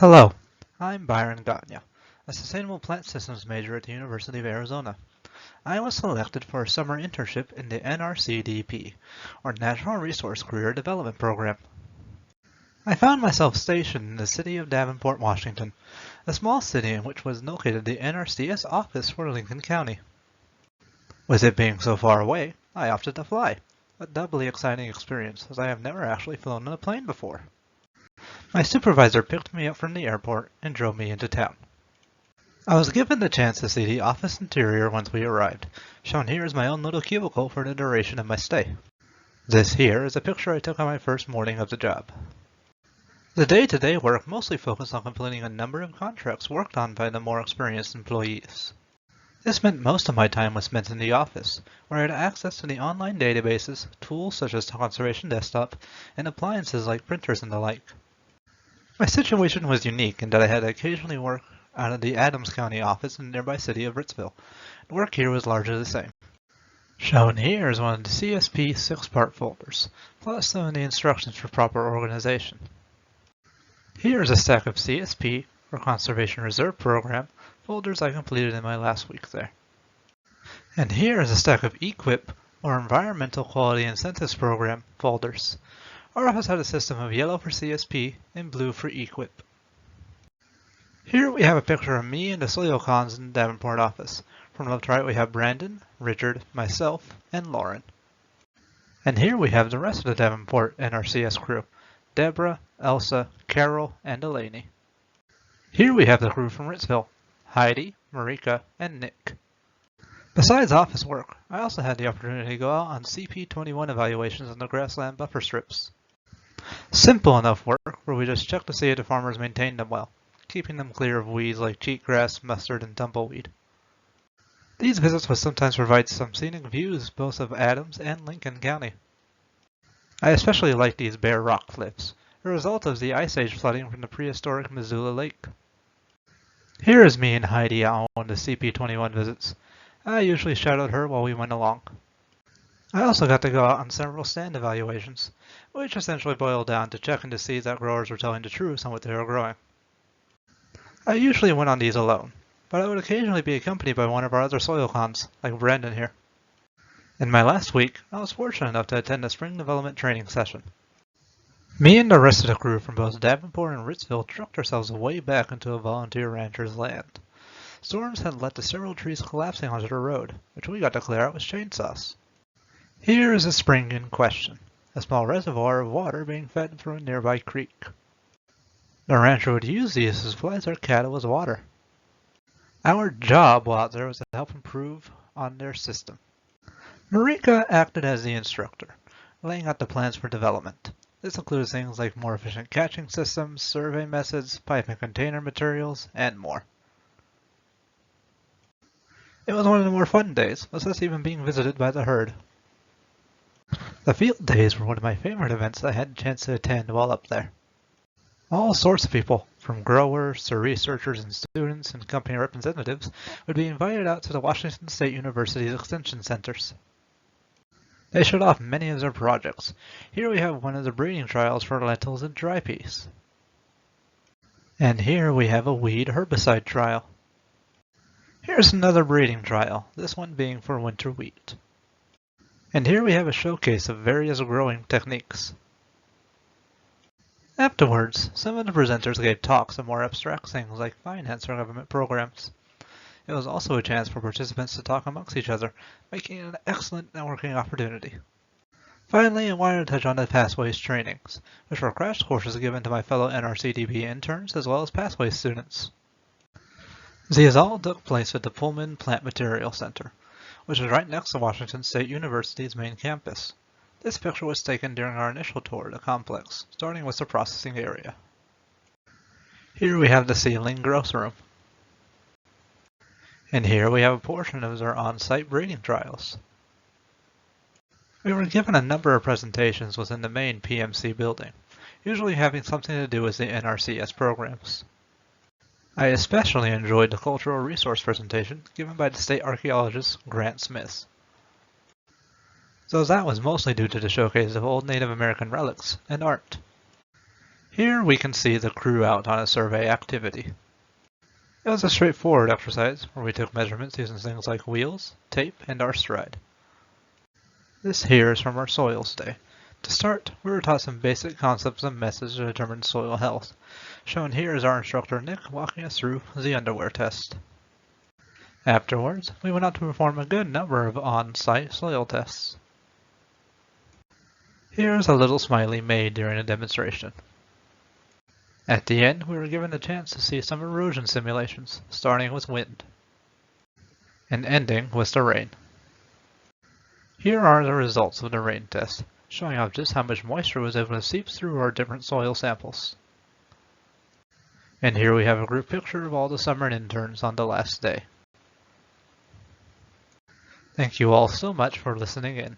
Hello, I'm Byron Gagnon, a Sustainable Plant Systems major at the University of Arizona. I was selected for a summer internship in the NRCDP, or National Resource Career Development Program. I found myself stationed in the city of Davenport, Washington, a small city in which was located the NRCS office for Lincoln County. With it being so far away, I opted to fly, a doubly exciting experience as I have never actually flown in a plane before. My supervisor picked me up from the airport and drove me into town. I was given the chance to see the office interior once we arrived. Shown here is my own little cubicle for the duration of my stay. This here is a picture I took on my first morning of the job. The day-to-day work mostly focused on completing a number of contracts worked on by the more experienced employees. This meant most of my time was spent in the office, where I had access to the online databases, tools such as Conservation Desktop, and appliances like printers and the like. My situation was unique in that I had to occasionally work out of the Adams County office in the nearby city of Ritzville. Work here was largely the same. Shown here is one of the CSP 6-part folders, plus some of the instructions for proper organization. Here is a stack of CSP, or Conservation Reserve Program, folders I completed in my last week there. And here is a stack of EQIP, or Environmental Quality Incentives Program, folders. Our office had a system of yellow for CSP and blue for EQIP. Here we have a picture of me and the soil cons in the Davenport office. From left to right we have Brandon, Richard, myself, and Lauren. And here we have the rest of the Davenport NRCS crew, Deborah, Elsa, Carol, and Delaney. Here we have the crew from Ritzville, Heidi, Marika, and Nick. Besides office work, I also had the opportunity to go out on CP21 evaluations on the grassland buffer strips. Simple enough work where we just check to see if the farmers maintain them well, keeping them clear of weeds like cheatgrass, mustard, and tumbleweed. These visits would sometimes provide some scenic views both of Adams and Lincoln County. I especially like these bare rock cliffs, a result of the Ice Age flooding from the prehistoric Missoula Lake. Here is me and Heidi out on the CP21 visits. I usually shadowed her while we went along. I also got to go out on several stand evaluations, which essentially boiled down to checking to see that growers were telling the truth on what they were growing. I usually went on these alone, but I would occasionally be accompanied by one of our other soil cons, like Brandon here. In my last week, I was fortunate enough to attend a spring development training session. Me and the rest of the crew from both Davenport and Ritzville trucked ourselves way back into a volunteer rancher's land. Storms had led to several trees collapsing onto the road, which we got to clear out with chainsaws. Here is a spring in question, a small reservoir of water being fed through a nearby creek. The rancher would use these to supply their cattle with water. Our job while out there was to help improve on their system. Marika acted as the instructor, laying out the plans for development. This includes things like more efficient catching systems, survey methods, pipe and container materials, and more. It was one of the more fun days, with us even being visited by the herd. The field days were one of my favorite events I had a chance to attend while up there. All sorts of people, from growers to researchers and students and company representatives, would be invited out to the Washington State University's extension centers. They showed off many of their projects. Here we have one of the breeding trials for lentils and dry peas. And here we have a weed herbicide trial. Here's another breeding trial, this one being for winter wheat. And here we have a showcase of various growing techniques. Afterwards, some of the presenters gave talks on more abstract things like finance or government programs. It was also a chance for participants to talk amongst each other, making it an excellent networking opportunity. Finally, I wanted to touch on the Pathways trainings, which were crash courses given to my fellow NRCDP interns as well as Pathways students. These all took place at the Pullman Plant Material Center, which is right next to Washington State University's main campus. This picture was taken during our initial tour of the complex, starting with the processing area. Here we have the seedling growth room. And here we have a portion of our on-site breeding trials. We were given a number of presentations within the main PMC building, usually having something to do with the NRCS programs. I especially enjoyed the cultural resource presentation given by the state archaeologist Grant Smith. So that was mostly due to the showcase of old Native American relics and art. Here we can see the crew out on a survey activity. It was a straightforward exercise where we took measurements using things like wheels, tape, and our stride. This here is from our soils day. To start, we were taught some basic concepts and methods to determine soil health. Shown here is our instructor Nick walking us through the underwear test. Afterwards, we went out to perform a good number of on-site soil tests. Here's a little smiley made during a demonstration. At the end, we were given the chance to see some erosion simulations, starting with wind and ending with the rain. Here are the results of the rain test, showing off just how much moisture was able to seep through our different soil samples. And here we have a group picture of all the summer interns on the last day. Thank you all so much for listening in.